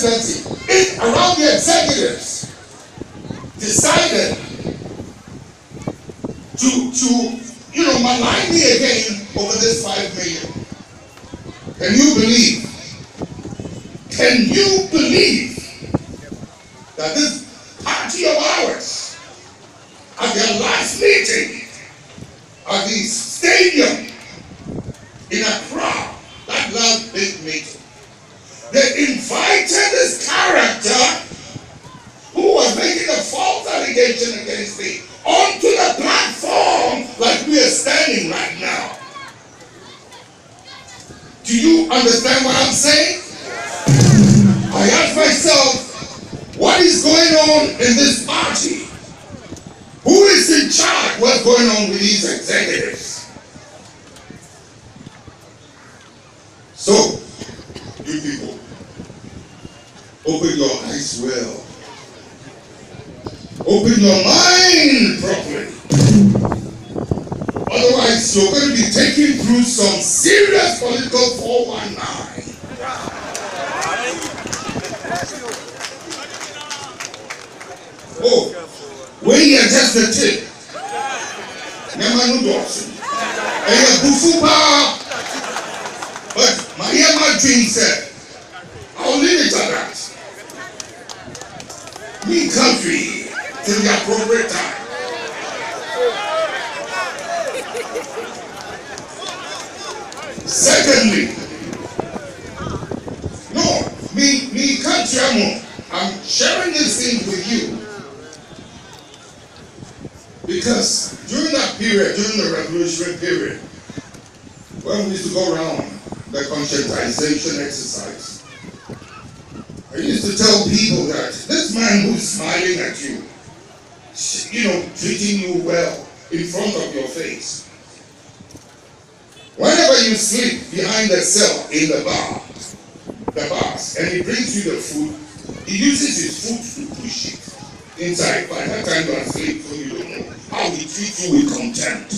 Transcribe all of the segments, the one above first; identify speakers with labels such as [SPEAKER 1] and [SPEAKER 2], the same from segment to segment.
[SPEAKER 1] presidency, around the executives, decided to malign me again over this 5 million. Can you believe? Can you believe that this party of ours, at their last meeting at the stadium in Accra, that last big meeting, they invited this character who was making a false allegation against me onto the platform like we are standing right now. Do you understand what I'm saying? I ask myself, what is going on in this party? Who is in charge? What's going on with these executives? So, you people, open your eyes well. Open your mind properly. Otherwise, you're going to be taken through some serious political 419. Oh, when you just the tip. But my dream said, I'll leave it at that. Me country till the appropriate time. Secondly, me country, I'm sharing this thing with you because during that period, during the revolutionary period, when we used to go around the conscientization exercise, I used to tell people that this man who's smiling at you, treating you well in front of your face, whenever you sleep behind the cell in the bars, and he brings you the food, he uses his foot to push it inside. By that time you are asleep, so you don't know how he treats you with contempt.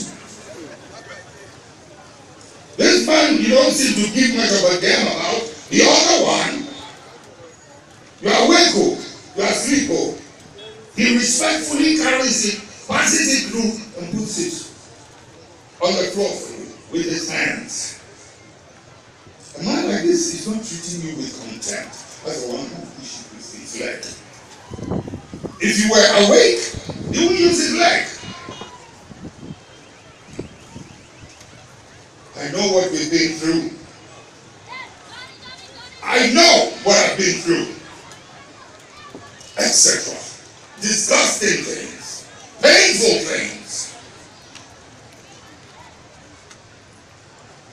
[SPEAKER 1] This man you don't seem to give much of a damn about. The other one, you are awake, you are asleep, he respectfully carries it, passes it through, and puts it on the floor for you with his hands. A man like this is not treating you with contempt. That's the one who pushes with his leg. If you were awake, he will use his leg. I know what we've been through. I know what I've been through. Etc. Disgusting things. Painful things.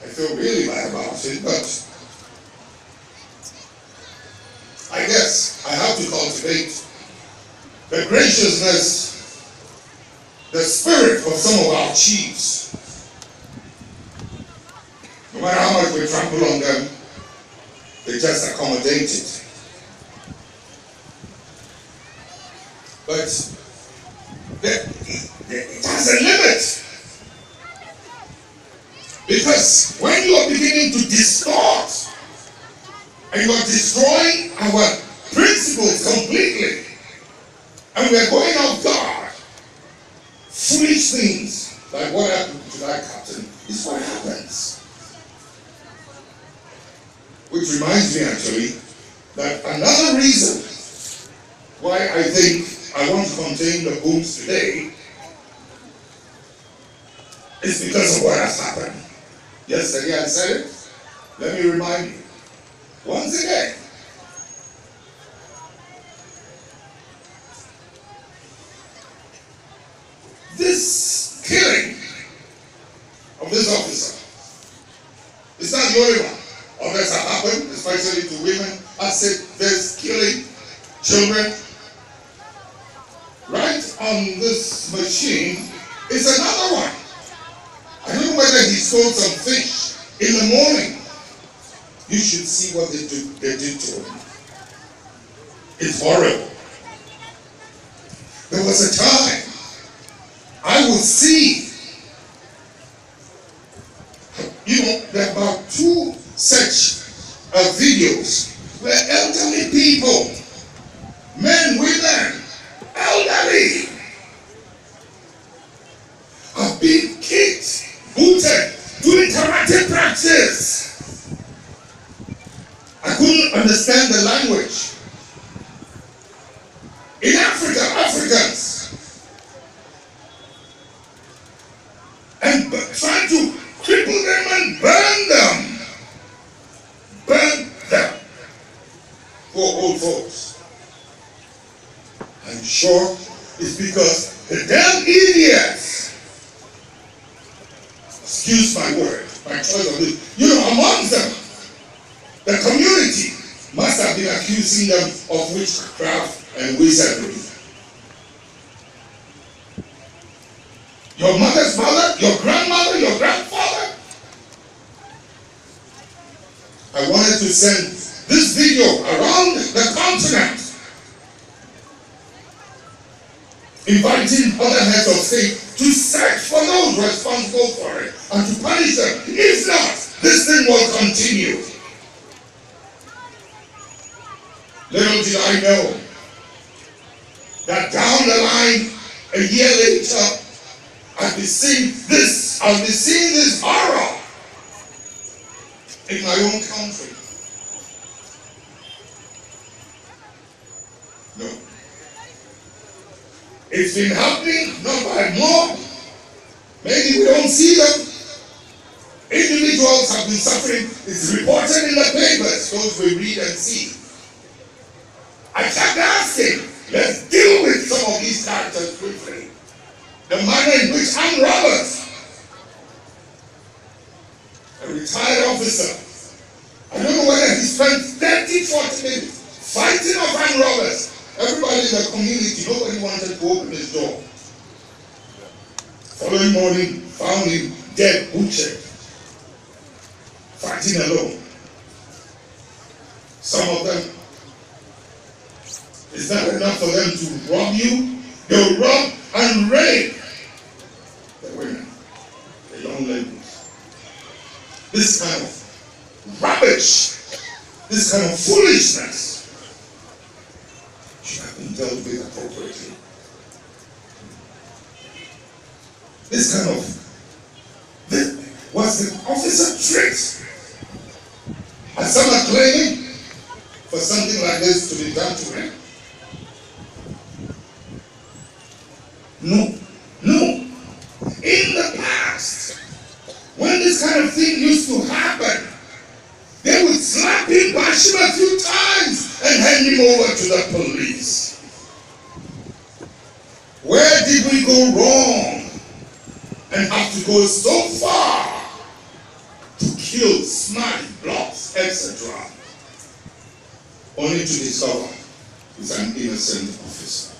[SPEAKER 1] I feel really bad about it, but I guess I have to cultivate the graciousness, the spirit of some of our chiefs. No matter how much we trample on them, they just accommodate it. But it has a limit. Because when you are beginning to distort and you are destroying our principles completely, and we are going off guard, foolish things like what happened to that captain is what happens. Which reminds me actually that another reason why I think I want to contain the booms today is because of what has happened. Yesterday I said it. Let me remind you once again. This killing of this officer is not the only one. Others have happened, especially to women. I said there's killing children. Right on this machine is another one. I don't know whether he stole some fish in the morning. You should see what they did to him. It's horrible. There was a time I would see, there are about 2 such videos where elderly people, men, women, elderly, have been kicked, booted, doing karate practice. I couldn't understand the language. In Africa, Africans, and trying to cripple them and burn them. Burn them. For old folks. I'm sure it's because the damn idiots, excuse my word, my choice of this, you know, amongst them, the community must have been accusing them of witchcraft and wizardry. Your mother's mother, your grandmother, your grandfather. I wanted to send this video around the continent, inviting other heads of state to search for those responsible for it and to punish them. If not, this thing will continue. Little did I know that down the line, a year later, I'll be seeing this horror in my own country. No. It's been happening, not by mob. Maybe we don't see them. Individuals have been suffering. It's reported in the papers, those we read and see. I kept asking, let's deal with some of these characters quickly. The manner in which armed robbers, a retired officer, I don't know whether he spent 30-40 minutes fighting off armed robbers. Everybody in the community, nobody wanted to open his door. Following morning, found him dead, butchered, fighting alone. Some of them, it's not enough for them to rob you. They'll rob and rape the women, the young ladies. This kind of rubbish, this kind of foolishness should have been dealt with appropriately. This kind of, was the officer tricked? And some are claiming for something like this to be done to him. No, no. In the past, when this kind of thing used to happen, they would slap him, bash him a few times, and hand him over to the police. Where did we go wrong and have to go so far to kill, smash, blocks, etc., only to discover it's an innocent officer?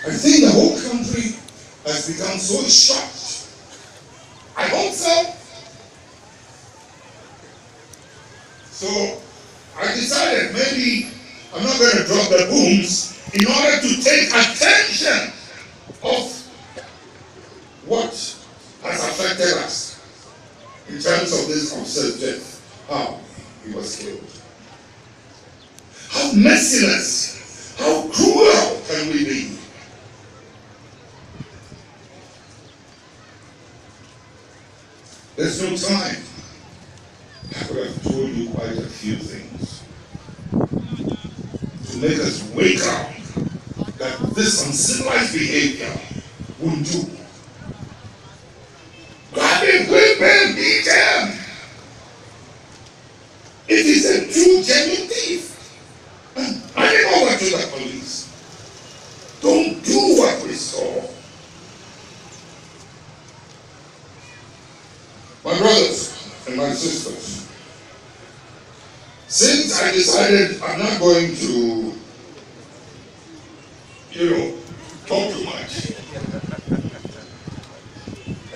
[SPEAKER 1] I think the whole country has become so shocked. I hope so. So I decided maybe I'm not going to drop the booms in order to take attention of what has affected us in terms of this officer's death, how he was killed. How merciless, how cruel can we be? There's no time. I could have told you quite a few things to make us wake up that this uncivilized behavior won't do. Grab him, whip him, beat him. If he's a true, genuine thief, and hand him over to the police. Don't do what we saw. My brothers and my sisters, since I decided I'm not going to, talk too much,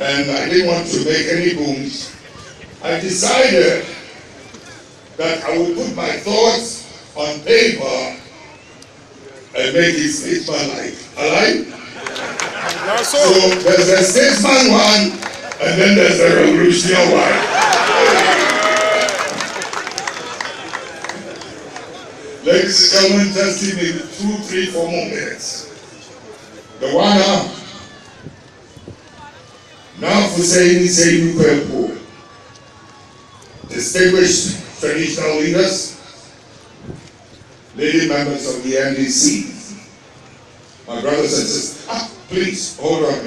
[SPEAKER 1] and I didn't want to make any booms, I decided that I would put my thoughts on paper and make it statesman-like. Alright? So there's a statesman one, and then there's a revolutionary one. Ladies and gentlemen, just give me 2, 3, 4 more minutes. The one up. Now for saying poor. Distinguished traditional leaders, lady members of the NDC, my brothers and sisters, please hold on,